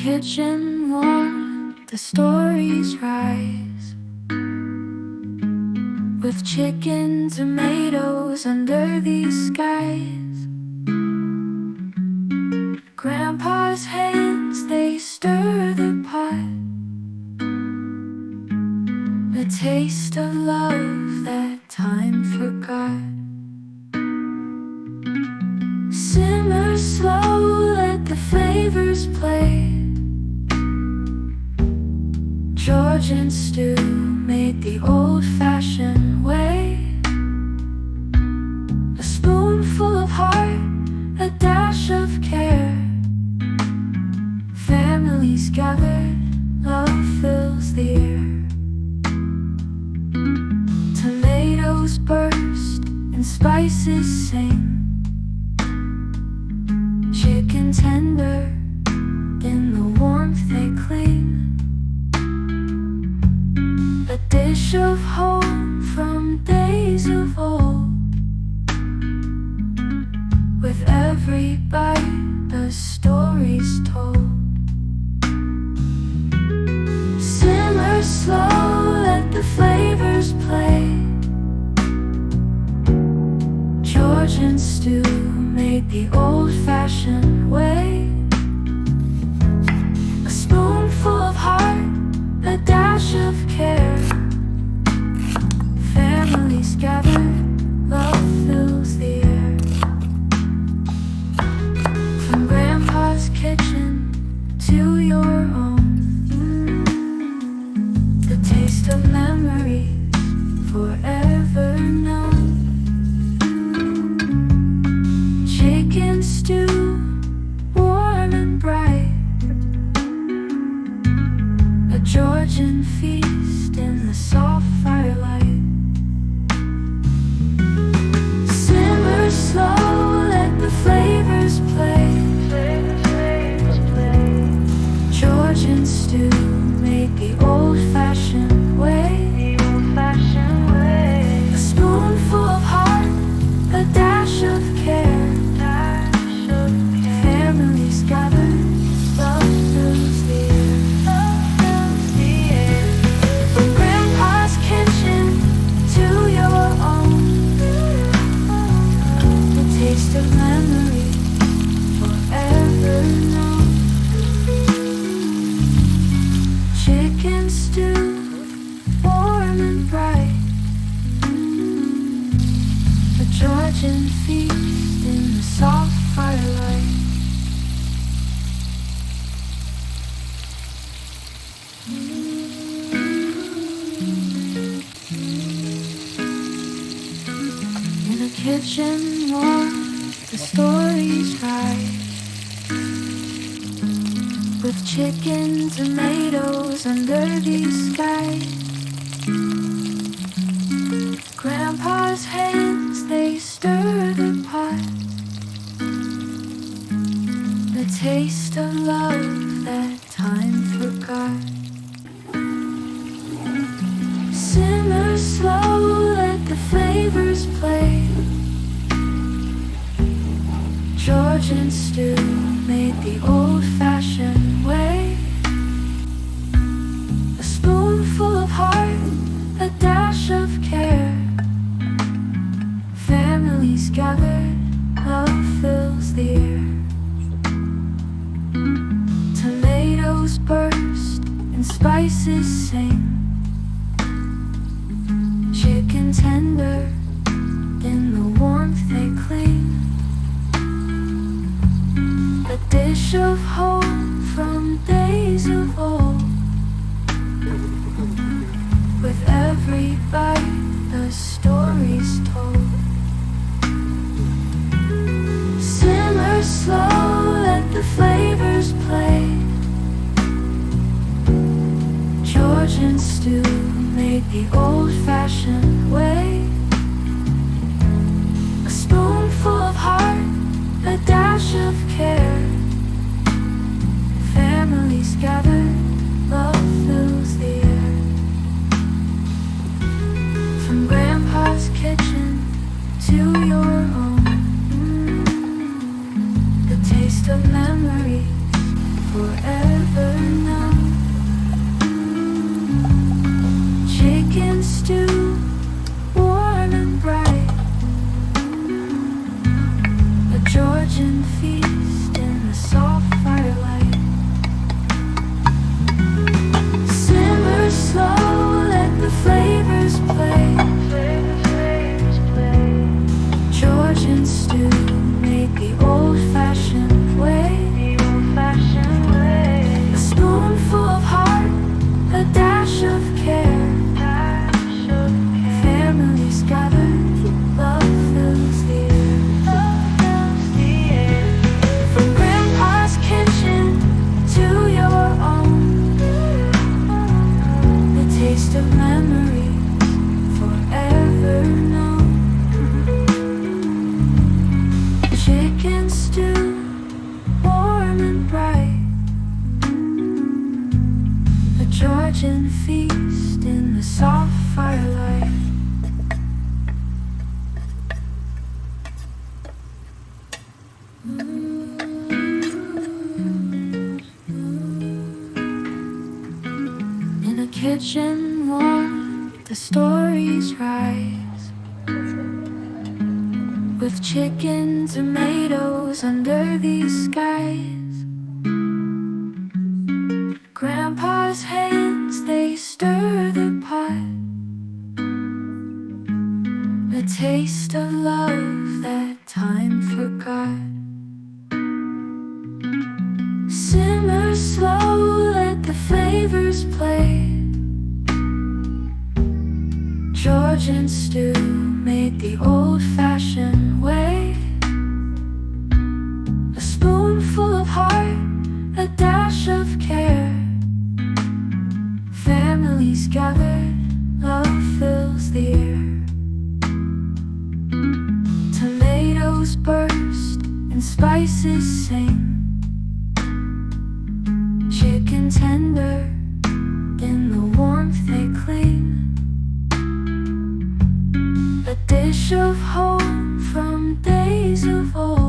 kitchen warm, the stories rise, with chicken, tomatoes under these skies. Grandpa's hands, they stir the pot, a taste of love that time forgot. Simmer slow, let the flavors play. Georgian stew made the old-fashioned way. A spoonful of heart, a dash of care. Families gathered, love fills the air. Tomatoes burst and spices sing. Chicken tender, in the warmth they cling. A dish of home from days of old. With every bite, a story's told. Simmer slow, let the flavors play. Georgian stew made the old-fashioned way. A spoonful of heart, a dash of care. Families gathered, love fills the air. From Grandpa's kitchen to your own, the taste of memory forever known. Chicken stew, warm and bright, a Georgian feast in the soft firelight. Simmer slow, let the flavors play. Georgian stew made the old-fashioned way. A spoonful of heart, a dash of care. Families gathered, love fills the air. From Grandpa's kitchen to your own, the taste of memory forever known. Chicken stew, warm and bright, a Georgian feast in the soft firelight. In the kitchen warm, the stories rise, with chicken, tomatoes under these skies. Grandpa's hands, they stir the pot, the taste of love that time forgot. Simmer slow, let the flavors play. Georgian stew made the old-fashioned way. A spoonful of heart, a dash of care. Families gathered, love fills the air. Tomatoes burst and spices sing. Chicken tender, in the warmth they cling. A dish of home from days of old. With every bite, the story's told. Simmer slow, let the flavors play. Georgian stew made the old-fashioned way. A spoonful of heart, a dash of care. Families gathered, love fills the air. From Grandpa's kitchen to your own, the taste of memory forever. ever known. Chicken stew, warm and bright, a Georgian feast in the soft firelight. Simmer slow, let the flavors play. Georgian stew made the old-fashioned way. A spoonful of heart, a dash of care. Families gathered, love fills the air. From Grandpa's kitchen to your own, the taste of memories forever known. Chicken stew, warm and bright, a Georgian feast in the soft firelight. In a kitchen warm, the stories rise, with chicken, tomatoes under these skies. Grandpa's hands, they stir the pot, a taste of love that time forgot. Simmer slow, let the flavors play. Georgian stew made the old-fashioned way. A spoonful of heart, a dash of care. Families gathered, love fills the air. Tomatoes burst and spices sing. Chicken tender, in the warmth they cling. A dish of home from days of old.